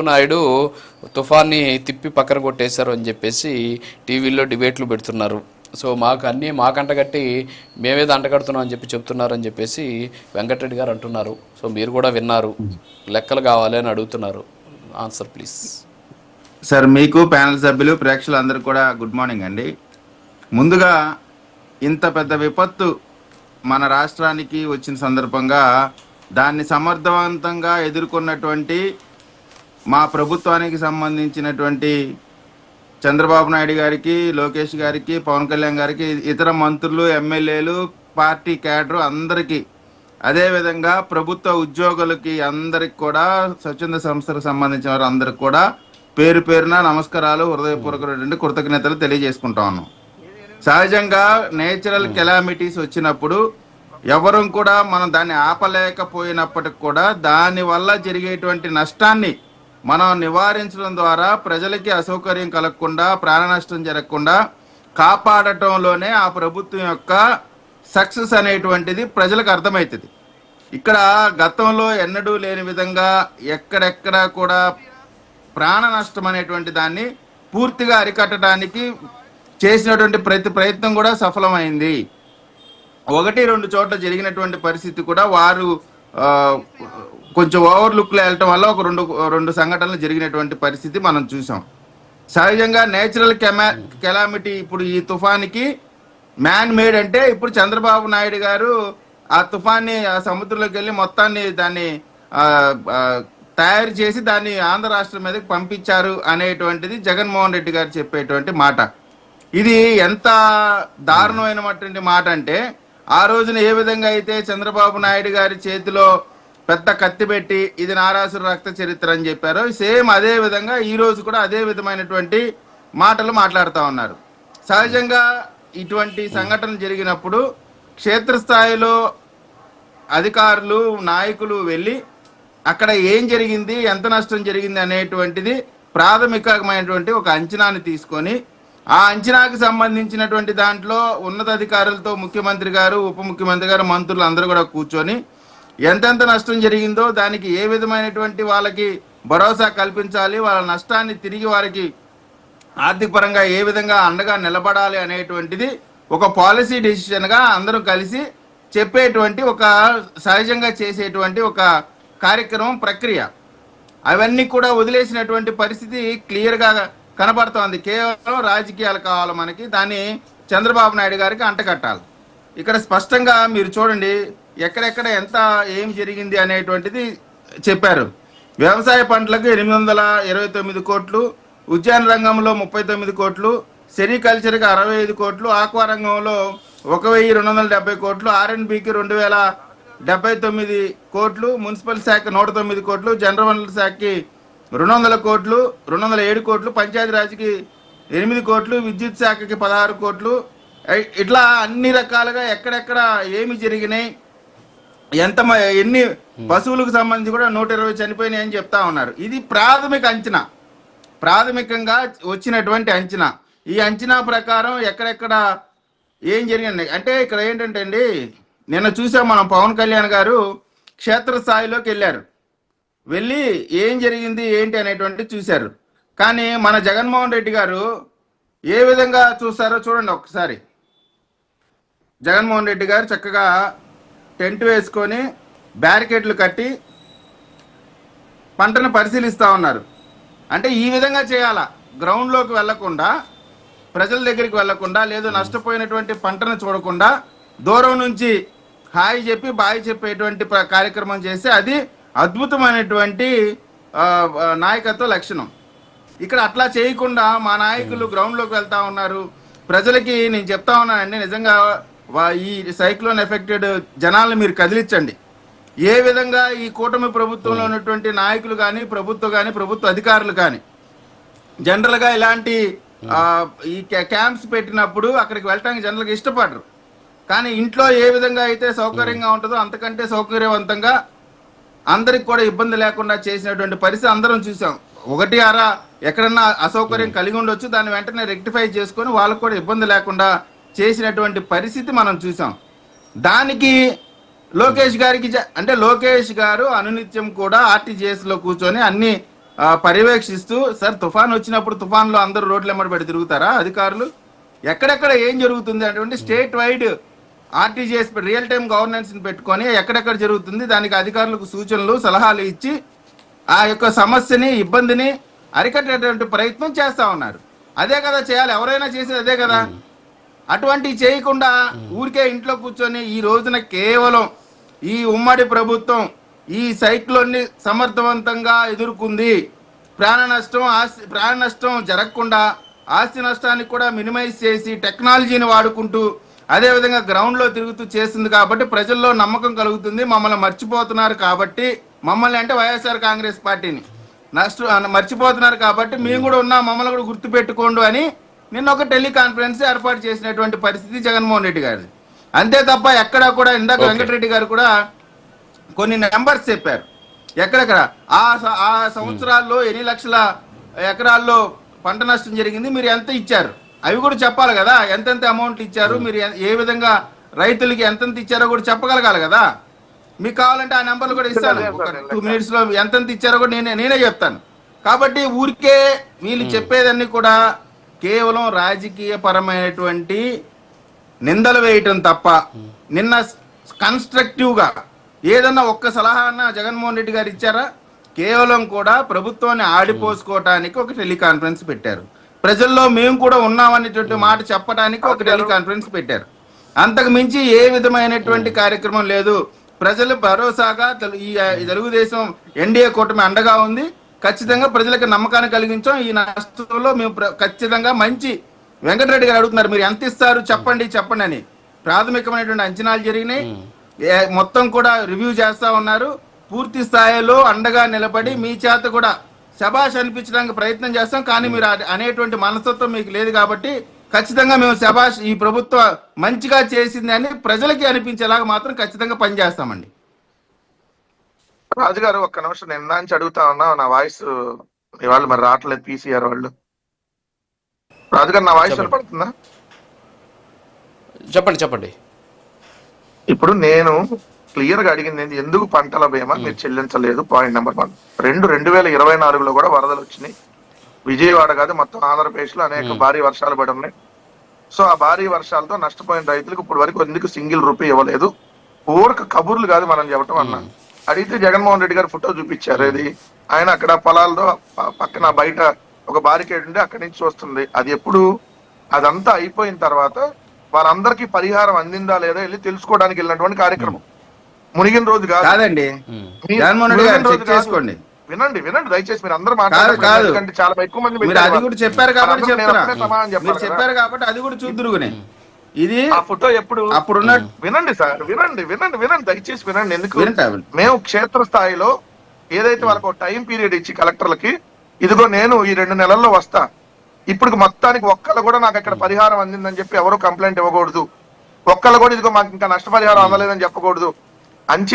నాయుడు తుఫాన్ని తిప్పి పక్కన కొట్టేశారు అని చెప్పేసి టీవీలో డిబేట్లు పెడుతున్నారు. సో మాకంట కట్టి మేమేదో అంటగడుతున్నాం అని చెప్తున్నారు అని చెప్పేసి వెంకటరెడ్డి గారు అంటున్నారు. సో మీరు కూడా విన్నారు, లెక్కలు కావాలి అని అడుగుతున్నారు. Answer please. సార్, మీకు ప్యానల్ సభ్యులు ప్రేక్షకులందరికీ కూడా గుడ్ మార్నింగ్ అండి. ముందుగా ఇంత పెద్ద విపత్తు మన రాష్ట్రానికి వచ్చిన సందర్భంగా దాన్ని సమర్థవంతంగా ఎదుర్కొన్నటువంటి మా ప్రభుత్వానికి సంబంధించినటువంటి చంద్రబాబు నాయుడు గారికి, లోకేష్ గారికి, పవన్ కళ్యాణ్ గారికి, ఇతర మంత్రులు, ఎమ్మెల్యేలు, పార్టీ క్యాడర్ అందరికీ, అదేవిధంగా ప్రభుత్వ ఉద్యోగులకి అందరికి కూడా, స్వచ్ఛంద సంస్థలకు సంబంధించిన వారు అందరికి కూడా పేరు పేరున నమస్కారాలు, హృదయపూర్వకమైనటువంటి కృతజ్ఞతలు తెలియజేసుకుంటా ఉన్నాం. సహజంగా నేచురల్ కెలామిటీస్ వచ్చినప్పుడు ఎవరు కూడా మనం దాన్ని ఆపలేకపోయినప్పటికి కూడా దాని వల్ల జరిగేటువంటి నష్టాన్ని మనం నివారించడం ద్వారా ప్రజలకి అసౌకర్యం కలగకుండా, ప్రాణ నష్టం జరగకుండా కాపాడటంలోనే ఆ ప్రభుత్వం యొక్క సక్సెస్ అనేటువంటిది ప్రజలకు అర్థమవుతుంది. ఇక్కడ గతంలో ఎన్నడూ లేని విధంగా ఎక్కడెక్కడ కూడా ప్రాణ నష్టం అనేటువంటి దాన్ని పూర్తిగా అరికట్టడానికి చేసినటువంటి ప్రతి ప్రయత్నం కూడా సఫలమైంది. 1-2 చోట్ల జరిగినటువంటి పరిస్థితి కూడా వారు కొంచెం ఓవర్లుక్లో వెళ్ళటం వల్ల ఒక రెండు సంఘటనలు జరిగినటువంటి పరిస్థితి మనం చూసాం. సహజంగా నేచురల్ కెలామిటీ ఇప్పుడు ఈ తుఫానికి మ్యాన్ మేడ్ అంటే ఇప్పుడు చంద్రబాబు నాయుడు గారు ఆ తుఫాన్ని ఆ సముద్రంలోకి వెళ్ళి మొత్తాన్ని దాన్ని తయారు చేసి దాన్ని ఆంధ్ర రాష్ట్రం మీదకి పంపించారు అనేటువంటిది జగన్మోహన్ రెడ్డి గారు చెప్పేటువంటి మాట. ఇది ఎంత దారుణమైనటువంటి మాట అంటే, ఆ రోజున ఏ విధంగా అయితే చంద్రబాబు నాయుడు గారి చేతిలో పెద్ద కత్తి పెట్టి ఇది నారాసుర రక్త చరిత్ర అని చెప్పారో, సేమ్ అదే విధంగా ఈ రోజు కూడా అదే విధమైనటువంటి మాటలు మాట్లాడుతూ ఉన్నారు. సహజంగా ఇటువంటి సంఘటనలు జరిగినప్పుడు క్షేత్రస్థాయిలో అధికారులు, నాయకులు వెళ్ళి అక్కడ ఏం జరిగింది, ఎంత నష్టం జరిగింది అనేటువంటిది ప్రాథమికమైనటువంటి ఒక అంచనాని తీసుకొని ఆ అంచనాకు సంబంధించినటువంటి దాంట్లో ఉన్నతాధికారులతో ముఖ్యమంత్రి గారు, ఉప ముఖ్యమంత్రి గారు, మంత్రులు అందరూ కూడా కూర్చొని ఎంతెంత నష్టం జరిగిందో దానికి ఏ విధమైనటువంటి వాళ్ళకి భరోసా కల్పించాలి, వాళ్ళ నష్టాన్ని తిరిగి వారికి ఆర్థిక పరంగా ఏ విధంగా అండగా నిలబడాలి అనేటువంటిది ఒక పాలసీ డెసిషన్గా అందరూ కలిసి చెప్పేటువంటి ఒక సహజంగా చేసేటువంటి ఒక కార్యక్రమం, ప్రక్రియ. అవన్నీ కూడా వదిలేసినటువంటి పరిస్థితి క్లియర్గా కనబడుతోంది. కేవలం రాజకీయాలు కావాలి మనకి, దాన్ని చంద్రబాబు నాయుడు గారికి అంటకట్టాలి. ఇక్కడ స్పష్టంగా మీరు చూడండి, ఎక్కడెక్కడ ఎంత ఏం జరిగింది అనేటువంటిది చెప్పారు. వ్యవసాయ పంటలకు 829 కోట్లు, ఉద్యాన రంగంలో 39 కోట్లు, సెరికల్చర్కి 65 కోట్లు, ఆక్వా రంగంలో 1270 కోట్లు, R&Bకి 2079 కోట్లు, మున్సిపల్ శాఖ 109 కోట్లు, జనరల్ వనరుల శాఖకి 200 కోట్లు, 207 కోట్లు, పంచాయతీరాజ్కి 8 కోట్లు, విద్యుత్ శాఖకి 16 కోట్లు. ఇట్లా అన్ని రకాలుగా ఎక్కడెక్కడ ఏమి జరిగినాయి, ఎన్ని పశువులకు సంబంధించి కూడా 120 చనిపోయినాయి అని చెప్తా ఉన్నారు. ఇది ప్రాథమిక అంచనా, ప్రాథమికంగా వచ్చినటువంటి అంచనా. ఈ అంచనా ప్రకారం ఎక్కడెక్కడ ఏం జరిగింది అంటే, ఇక్కడ ఏంటంటే అండి, నిన్న చూసాం మనం, పవన్ కళ్యాణ్ గారు క్షేత్రస్థాయిలోకి వెళ్ళారు, వెళ్ళి ఏం జరిగింది ఏంటి అనేటువంటి చూశారు. కానీ మన జగన్మోహన్ రెడ్డి గారు ఏ విధంగా చూస్తారో చూడండి ఒక్కసారి. జగన్మోహన్ రెడ్డి గారు చక్కగా టెంట్ వేసుకొని బ్యారికేడ్లు కట్టి పంటను పరిశీలిస్తూ ఉన్నారు. అంటే ఈ విధంగా చేయాలా, గ్రౌండ్లోకి వెళ్లకుండా, ప్రజల దగ్గరికి వెళ్లకుండా, లేదు నష్టపోయినటువంటి పంటను చూడకుండా దూరం నుంచి హాయ్ చెప్పి బాయ్ చెప్పేటువంటి కార్యక్రమం చేస్తే అది అద్భుతమైనటువంటి నాయకత్వ లక్షణం. ఇక్కడ అట్లా చేయకుండా మా నాయకులు గ్రౌండ్లోకి వెళ్తా ఉన్నారు. ప్రజలకి నేను చెప్తా ఉన్నానండి, నిజంగా ఈ సైక్లోన్ ఎఫెక్టెడ్ జనాలను మీరు కదిలించండి. ఏ విధంగా ఈ కూటమి ప్రభుత్వంలో ఉన్నటువంటి నాయకులు కానీ, ప్రభుత్వ అధికారులు కానీ జనరల్గా ఇలాంటి ఈ క్యాంప్స్ పెట్టినప్పుడు అక్కడికి వెళ్ళటానికి జనరల్గా ఇష్టపడరు. కానీ ఇంట్లో ఏ విధంగా అయితే సౌకర్యంగా ఉంటుందో అంతకంటే సౌకర్యవంతంగా అందరికి కూడా ఇబ్బంది లేకుండా చేసినటువంటి పరిస్థితి అందరం చూసాం. 1-6 ఎక్కడన్నా అసౌకర్యం కలిగి ఉండొచ్చు, దాన్ని వెంటనే రెక్టిఫై చేసుకొని వాళ్ళకు కూడా ఇబ్బంది లేకుండా చేసినటువంటి పరిస్థితి మనం చూసాం. దానికి లోకేష్ గారికి అంటే లోకేష్ గారు అనునిత్యం కూడా ఆర్టీజీఎస్ లో కూర్చొని అన్ని పర్యవేక్షిస్తూ, సార్ తుఫాన్ వచ్చినప్పుడు తుఫాన్లో అందరూ రోడ్లు ఎమ్మడి పెట్టి తిరుగుతారా అధికారులు? ఎక్కడెక్కడ ఏం జరుగుతుంది అటువంటి state wide RTGS real time governance పెట్టుకొని ఎక్కడెక్కడ జరుగుతుంది దానికి అధికారులకు సూచనలు సలహాలు ఇచ్చి ఆ యొక్క సమస్యని ఇబ్బందిని అరికట్టేటువంటి ప్రయత్నం చేస్తా ఉన్నారు. అదే కదా చేయాలి, ఎవరైనా చేసేది అదే కదా. అటువంటి చేయకుండా ఊరికే ఇంట్లో కూర్చొని ఈ రోజున కేవలం ఈ ఉమ్మడి ప్రభుత్వం ఈ సైక్లోన్ని సమర్థవంతంగా ఎదుర్కొంది, ప్రాణ నష్టం జరగకుండా ఆస్తి నష్టాన్ని కూడా మినిమైజ్ చేసి టెక్నాలజీని వాడుకుంటూ అదేవిధంగా గ్రౌండ్లో తిరుగుతూ చేస్తుంది కాబట్టి ప్రజల్లో నమ్మకం కలుగుతుంది. మమ్మల్ని మర్చిపోతున్నారు కాబట్టి, మమ్మల్ని అంటే వైఎస్ఆర్ కాంగ్రెస్ పార్టీని మర్చిపోతున్నారు కాబట్టి మేము కూడా ఉన్నాం, మమ్మల్ని కూడా గుర్తుపెట్టుకోండు అని నిన్న ఒక టెలికాన్ఫరెన్స్ ఏర్పాటు చేసినటువంటి పరిస్థితి జగన్మోహన్ రెడ్డి గారిది. అంతే తప్ప ఎక్కడా కూడా ఇందాక వెంకటరెడ్డి గారు కూడా కొన్ని నెంబర్స్ చెప్పారు. ఎక్కడెక్కడ ఆ సంవత్సరాల్లో ఎన్ని లక్షల ఎకరాల్లో పంట నష్టం జరిగింది, మీరు ఎంత ఇచ్చారు అవి కూడా చెప్పాలి కదా. ఎంతెంత అమౌంట్ ఇచ్చారు, మీరు ఏ విధంగా రైతులకి ఎంతెంత ఇచ్చారో కూడా చెప్పగలగాలి కదా. మీకు కావాలంటే ఆ నెంబర్లు కూడా ఇస్తాను, 2 minutes లో ఎంతెంత ఇచ్చారో కూడా నేనే చెప్తాను. కాబట్టి ఊరికే వీళ్ళు చెప్పేదన్నీ కూడా కేవలం రాజకీయ పరమైనటువంటి నిందలు వేయటం తప్ప నిన్న కన్స్ట్రక్టివ్ గా ఏదన్నా ఒక్క సలహా అన్న జగన్మోహన్ రెడ్డి గారు ఇచ్చారా? కేవలం కూడా ప్రభుత్వాన్ని ఆడిపోసుకోవటానికి ఒక టెలికాన్ఫరెన్స్ పెట్టారు, ప్రజల్లో మేము కూడా ఉన్నామనేటువంటి మాట చెప్పడానికి ఒక టెలికాన్ఫరెన్స్ పెట్టారు. అంతకు మించి ఏ విధమైనటువంటి కార్యక్రమం లేదు. ప్రజలు భరోసాగా ఈ తెలుగుదేశం ఎన్డీఏ కూటమి అండగా ఉంది, ఖచ్చితంగా ప్రజలకు నమ్మకాన్ని కలిగించాం. ఈ నష్టంలో మేము ఖచ్చితంగా మంచి వెంకటరెడ్డి గారు అడుగుతున్నారు మీరు ఎంత ఇస్తారు చెప్పండి అని. ప్రాథమికమైనటువంటి అంచనాలు జరిగినాయి, మొత్తం కూడా రివ్యూ చేస్తా ఉన్నారు. పూర్తి స్థాయిలో అండగా నిలబడి మీ చేత కూడా శబాష్ అనిపించడానికి ప్రయత్నం చేస్తాం. కానీ మీరు అనేటువంటి మనస్తత్వం మీకు లేదు కాబట్టి ఖచ్చితంగా మేము శబాష్ ఈ ప్రభుత్వం మంచిగా చేసింది అని ప్రజలకి అనిపించేలాగా మాత్రం ఖచ్చితంగా పనిచేస్తామండి. రాజుగారు ఒక్క నిమిషం, నిన్న నుంచి అడుగుతా ఉన్నా, నా వాయిస్ ఇవాళ మరి రావట్లేదు పీసీఆర్ వాళ్ళు. రాజుగారు నా వాయిస్ వినపడుతుందా? చెప్పండి. ఇప్పుడు నేను క్లియర్ గా అడిగింది ఏంటి, ఎందుకు పంటల బీమా మీరు చెల్లించలేదు? Point number 1. 2024లో కూడా వరదలు వచ్చినాయి. విజయవాడ కాదు మొత్తం ఆంధ్రప్రదేశ్ లో అనేక భారీ వర్షాలు పడి ఉన్నాయి. సో ఆ భారీ వర్షాలతో నష్టపోయిన రైతులకు ఇప్పుడు వరకు ఎందుకు సింగిల్ రూపీ ఇవ్వలేదు? ఊరక కబుర్లు కాదు మనం చెప్పటం అన్నా. అడిగితే జగన్మోహన్ రెడ్డి గారు ఫోటో చూపించారు. ఇది ఆయన అక్కడ పొలాల్లో పక్కన బయట ఒక బారికేడ్ ఉండి అక్కడి నుంచి చూస్తుంది. అది ఎప్పుడు అదంతా అయిపోయిన తర్వాత వాళ్ళందరికీ పరిహారం అందిందా లేదా వెళ్ళి తెలుసుకోవడానికి వెళ్ళినటువంటి కార్యక్రమం. మునిగిన రోజు కాదండి. వినండి దయచేసి, మీరు అందరూ మాట్లాడారు, చాలా ఎక్కువ మంది చెప్పారు కాబట్టి అది కూడా చూద్దురుగానే. ఇది ఆ ఫోటో ఎప్పుడు అప్పుడున్న వినండి సార్, వినండి దయచేసి వినండి. ఎందుకు మేము క్షేత్ర స్థాయిలో ఏదైతే వాళ్ళకు టైం పీరియడ్ ఇచ్చి కలెక్టర్లకి, ఇదిగో నేను ఈ 2 నెలల్లో వస్తా, ఇప్పుడు మొత్తానికి ఒక్కళ్ళు కూడా నాకు ఇక్కడ పరిహారం అందిందని చెప్పి ఎవరు కంప్లైంట్ ఇవ్వకూడదు, ఒక్కళ్ళు కూడా ఇదిగో మాకు ఇంకా నష్టపరిహారం అందలేదని చెప్పకూడదు. అంచె